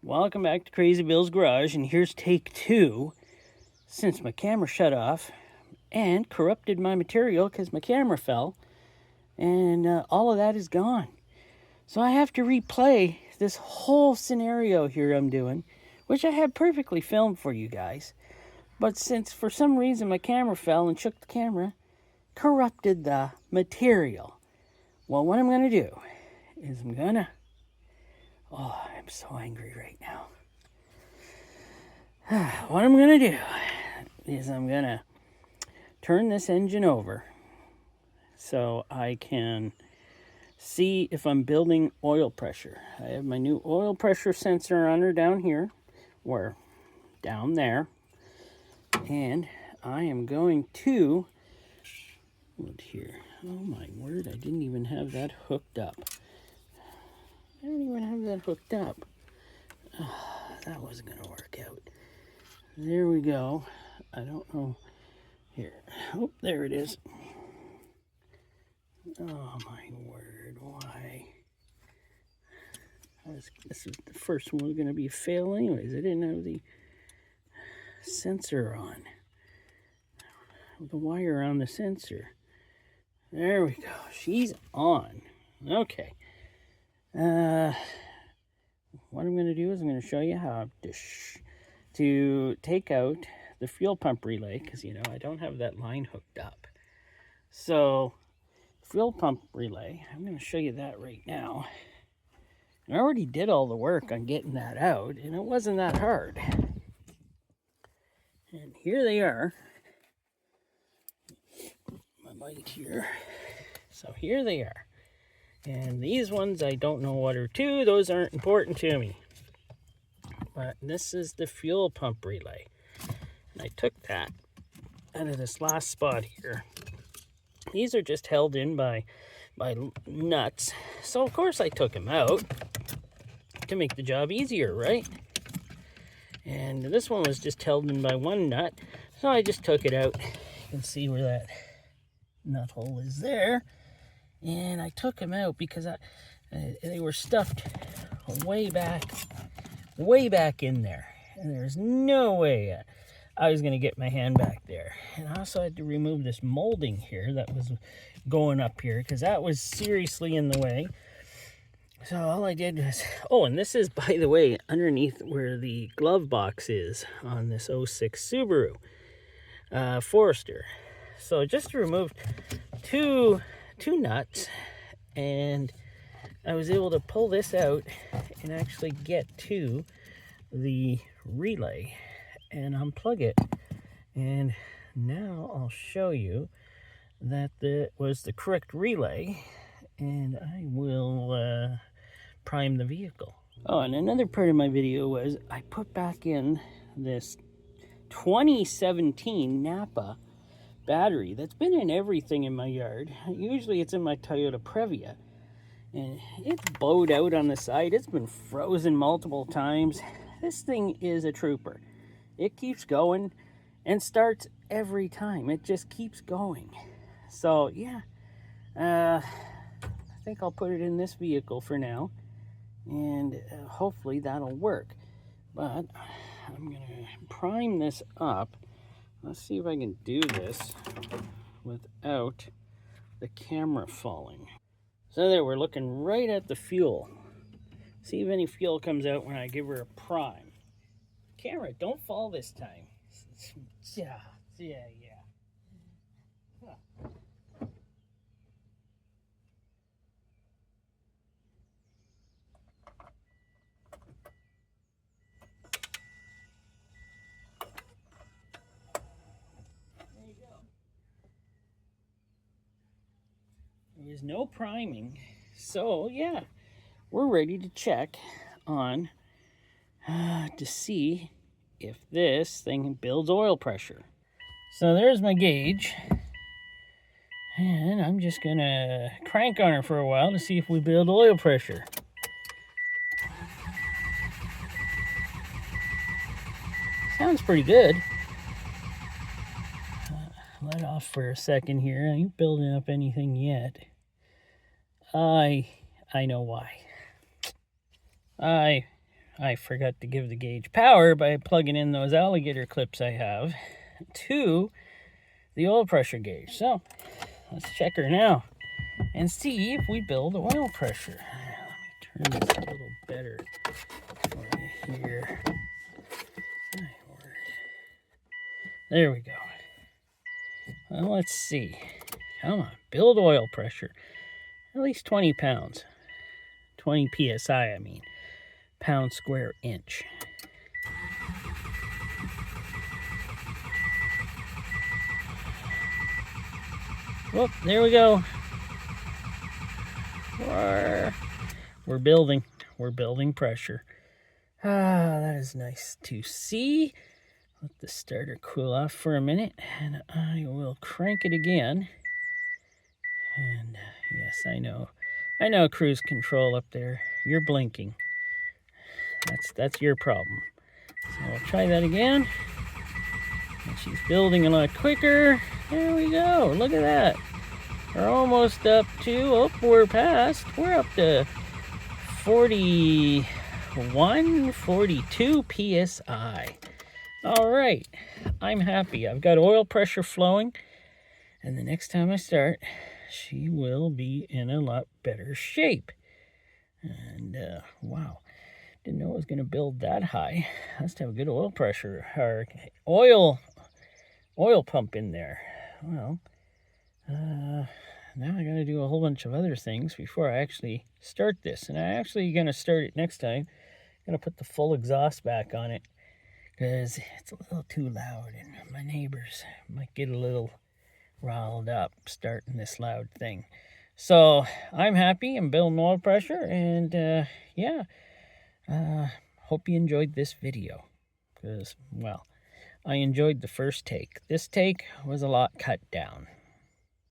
Welcome back to Crazy Bill's Garage, and here's take 2. Since my camera shut off and corrupted my material because my camera fell, and all of that is gone. So I have to replay this whole scenario here I'm doing, which I had perfectly filmed for you guys. But since for some reason my camera fell and shook the camera, corrupted the material. Well, what I'm going to do is I'm so angry right now. What I'm going to do is I'm going to turn this engine over so I can see if I'm building oil pressure. I have my new oil pressure sensor on her down here, or down there. And I am going to, look here. Oh my word, I didn't even have that hooked up. That wasn't going to work out. There we go. I don't know. Here. Oh, there it is. Oh my word, why? This is the first one was going to be a fail anyways. I didn't have the sensor on. The wire on the sensor. There we go. She's on. Okay. What I'm going to do is I'm going to show you how to take out the fuel pump relay, because I don't have that line hooked up. So fuel pump relay, I'm going to show you that right now. I already did all the work on getting that out, and it wasn't that hard. And here they are. My light here. So here they are. And these ones I don't know what are to. Those aren't important to me. But this is the fuel pump relay. And I took that out of this last spot here. These are just held in by nuts. So of course I took them out to make the job easier, right? And this one was just held in by one nut. So I just took it out. You can see where that nut hole is there. And I took them out because they were stuffed way back in there. And there's no way I was going to get my hand back there. And I also had to remove this molding here that was going up here, because that was seriously in the way. So all I did was, and this is, by the way, underneath where the glove box is on this 06 Subaru Forester. So just removed two nuts, and I was able to pull this out and actually get to the relay and unplug it. And now I'll show you that that was the correct relay, and I will prime the vehicle. Oh, and another part of my video was I put back in this 2017 Napa battery that's been in everything in my yard. Usually it's in my Toyota Previa, and it's bowed out on the side. It's been frozen multiple times. This thing is a trooper. It keeps going and starts every time. It just keeps going. So yeah, I think I'll put it in this vehicle for now, and hopefully that'll work. But I'm gonna prime this up. Let's see if I can do this without the camera falling. So there, we're looking right at the fuel. See if any fuel comes out when I give her a prime. Camera, don't fall this time. Yeah. Huh. There you go. There is no priming. So yeah, we're ready to check on to see if this thing builds oil pressure. So there's my gauge, and I'm just gonna crank on her for a while to see if we build oil pressure. Sounds pretty good. Let off for a second here. I ain't building up anything yet. I know why. I I forgot to give the gauge power by plugging in those alligator clips I have to the oil pressure gauge. So let's check her now and see if we build oil pressure. Let me turn this a little better for you here. There we go. Well, let's see. Come on, build oil pressure. At least 20 pounds. 20 psi, I mean. Pound square inch. Whoop, there we go. We're building. We're building pressure. Ah, that is nice to see. Let the starter cool off for a minute, and I will crank it again. And yes, I know cruise control up there. You're blinking. That's your problem. So I'll try that again. And she's building a lot quicker. There we go. Look at that. We're almost up to, oh, we're up to 41, 42 psi. All right, I'm happy. I've got oil pressure flowing, and the next time I start, she will be in a lot better shape. And wow, didn't know it was going to build that high. Has to have a good oil pressure or oil pump in there. Well, now I got to do a whole bunch of other things before I actually start this. And I'm actually going to start it next time. I'm going to put the full exhaust back on it, because it's a little too loud and my neighbors might get a little riled up starting this loud thing. So I'm happy. I'm building oil pressure, and yeah, hope you enjoyed this video, because, well, I enjoyed the first take. This take was a lot cut down.